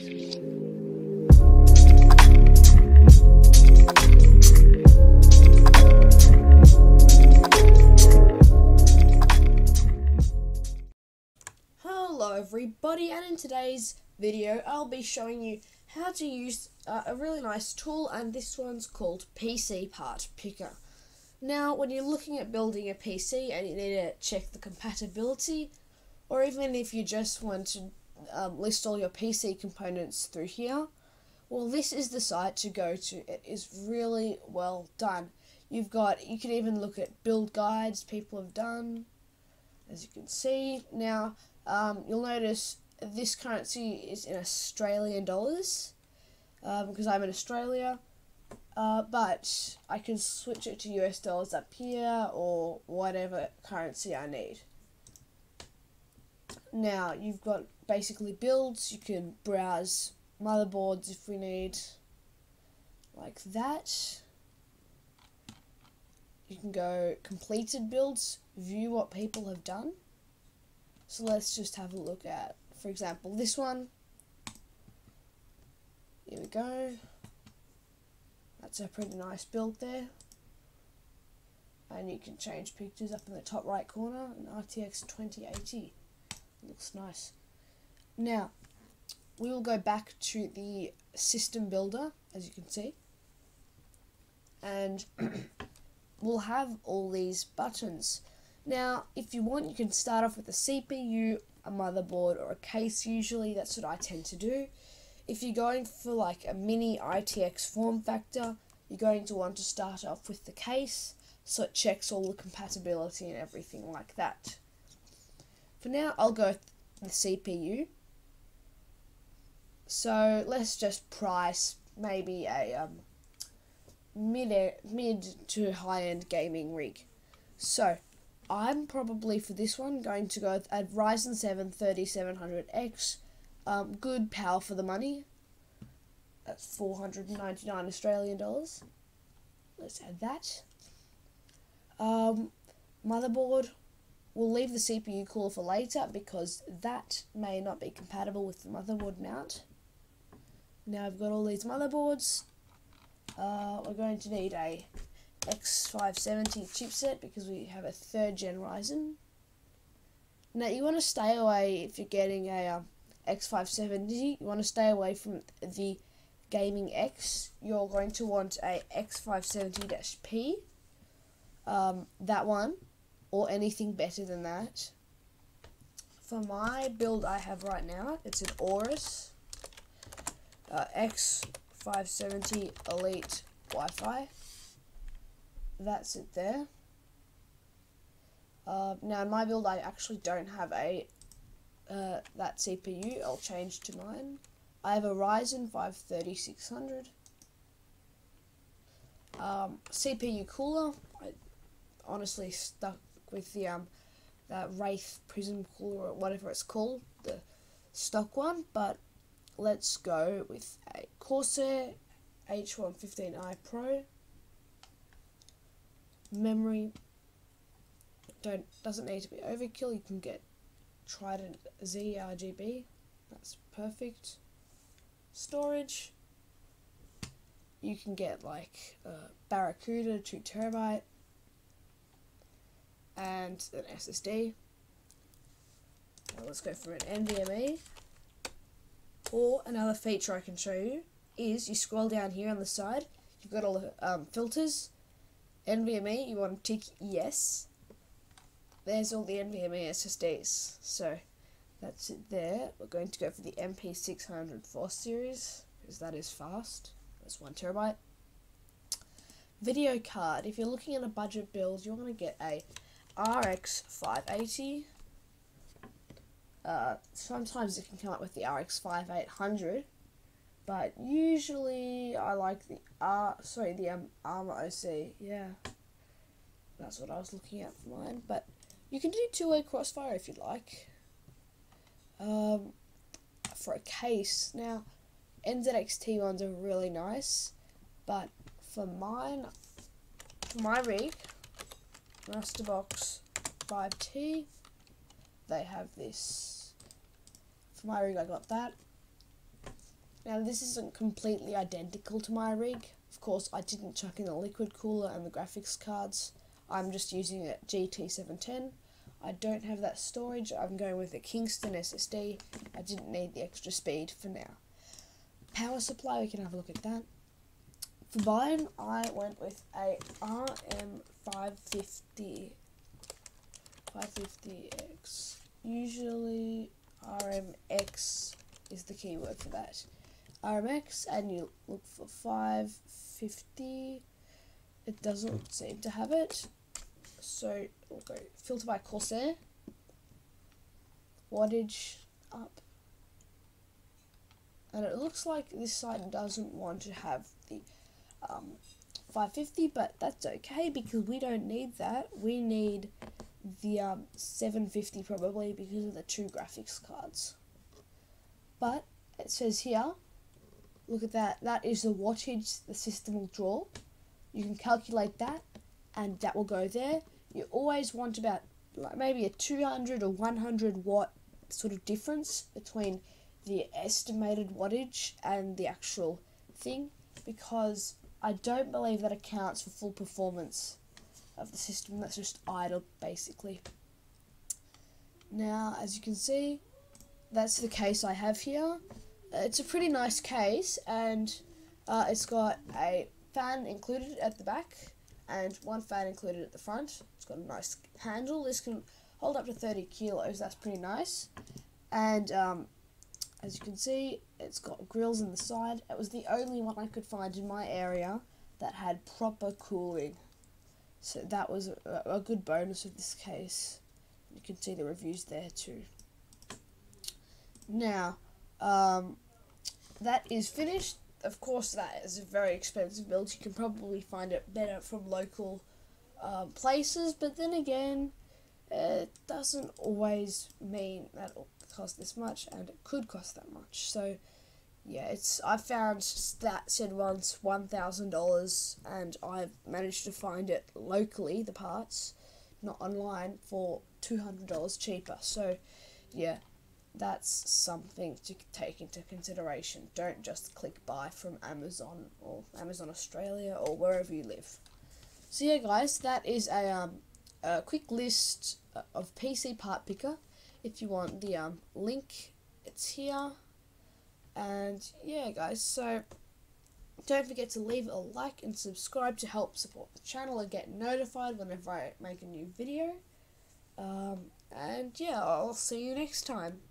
Hello everybody, and in today's video I'll be showing you how to use a really nice tool, and this one's called PCPartPicker. Now when you're looking at building a PC and you need to check the compatibility, or even if you just want to list all your PC components through here, well, this is the site to go to. It is really well done. You can even look at build guides people have done, as you can see. Now you'll notice this currency is in Australian dollars because I'm in Australia, but I can switch it to US dollars up here or whatever currency I need. Now you've got basically builds. You can browse motherboards if we need, like that. You can go completed builds, view what people have done. So let's just have a look at, for example, this one. Here we go. That's a pretty nice build there. And you can change pictures up in the top right corner. An RTX 2080. Looks nice. Now, we will go back to the system builder, as you can see. And we'll have all these buttons. Now, if you want, you can start off with a CPU, a motherboard, or a case. Usually, that's what I tend to do. If you're going for like a mini ITX form factor, you're going to want to start off with the case, so it checks all the compatibility and everything like that. For now, I'll go with the CPU. So let's just price maybe a mid to high-end gaming rig. So I'm probably for this one going to go with a Ryzen 7 3700X. Good power for the money. That's 499 Australian dollars. Let's add that. Motherboard. We'll leave the CPU cooler for later because that may not be compatible with the motherboard mount. Now I've got all these motherboards. We're going to need a X570 chipset because we have a 3rd gen Ryzen. Now you want to stay away, if you're getting a X570, you want to stay away from the Gaming X. You're going to want a X570-P, that one, or anything better than that. For my build I have right now, it's an Aorus X570 Elite Wi-Fi. That's it there. Now in my build I actually don't have a that CPU. I'll change to mine. I have a Ryzen 5 3600. CPU cooler. I honestly stuck with the that Wraith Prism cooler or whatever it's called, the stock one. But let's go with a Corsair H115i Pro. Memory doesn't need to be overkill. You can get Trident Z RGB. That's perfect. Storage. You can get like Barracuda 2 TB and an SSD. Now let's go for an NVMe. Or another feature I can show you is you scroll down here on the side. You've got all the filters. NVMe, you want to tick yes. There's all the NVMe SSDs. So that's it there. We're going to go for the MP604 series because that is fast. That's 1 TB. Video card. If you're looking at a budget build, you want to get a RX 580. Sometimes it can come up with the RX 5800, but usually I like the Armor OC. Yeah, that's what I was looking at for mine. But you can do two-way crossfire if you'd like. For a case, now NZXT ones are really nice, but for mine, for my rig, Masterbox 5T, they have this. For my rig, I got that. Now this isn't completely identical to my rig. Of course, I didn't chuck in the liquid cooler and the graphics cards. I'm just using a GT710. I don't have that storage. I'm going with a Kingston SSD. I didn't need the extra speed for now. Power supply, we can have a look at that. For mine, I went with a RM550X. Usually RMX is the keyword for that. RMX, and you look for 550. It doesn't seem to have it. So we'll go filter by Corsair. Wattage up. And it looks like this site doesn't want to have the 550, but that's okay because we don't need that. We need the 750 probably because of the 2 graphics cards. But it says here, look at that, that is the wattage the system will draw. You can calculate that and that will go there. You always want about like maybe a 200 or 100 watt sort of difference between the estimated wattage and the actual thing, because I don't believe that accounts for full performance of the system. That's just idle basically. Now as you can see, that's the case I have here. It's a pretty nice case, and it's got a fan included at the back and 1 fan included at the front. It's got a nice handle. This can hold up to 30 kilos. That's pretty nice. And as you can see, it's got grills in the side. It was the only one I could find in my area that had proper cooling. So that was a good bonus of this case. You can see the reviews there too. Now, that is finished. Of course, that is a very expensive build. You can probably find it better from local places, but then again, it doesn't always mean that it'll cost this much, and it could cost that much. So, yeah, I found that said once $1,000, and I've managed to find it locally, the parts, not online, for $200 cheaper. So, yeah. That's something to take into consideration. Don't just click buy from Amazon or Amazon Australia or wherever you live. So yeah guys, that is a quick list of PCPartPicker. If you want the link, it's here. And yeah guys, so don't forget to leave a like and subscribe to help support the channel and get notified whenever I make a new video. And yeah, I'll see you next time.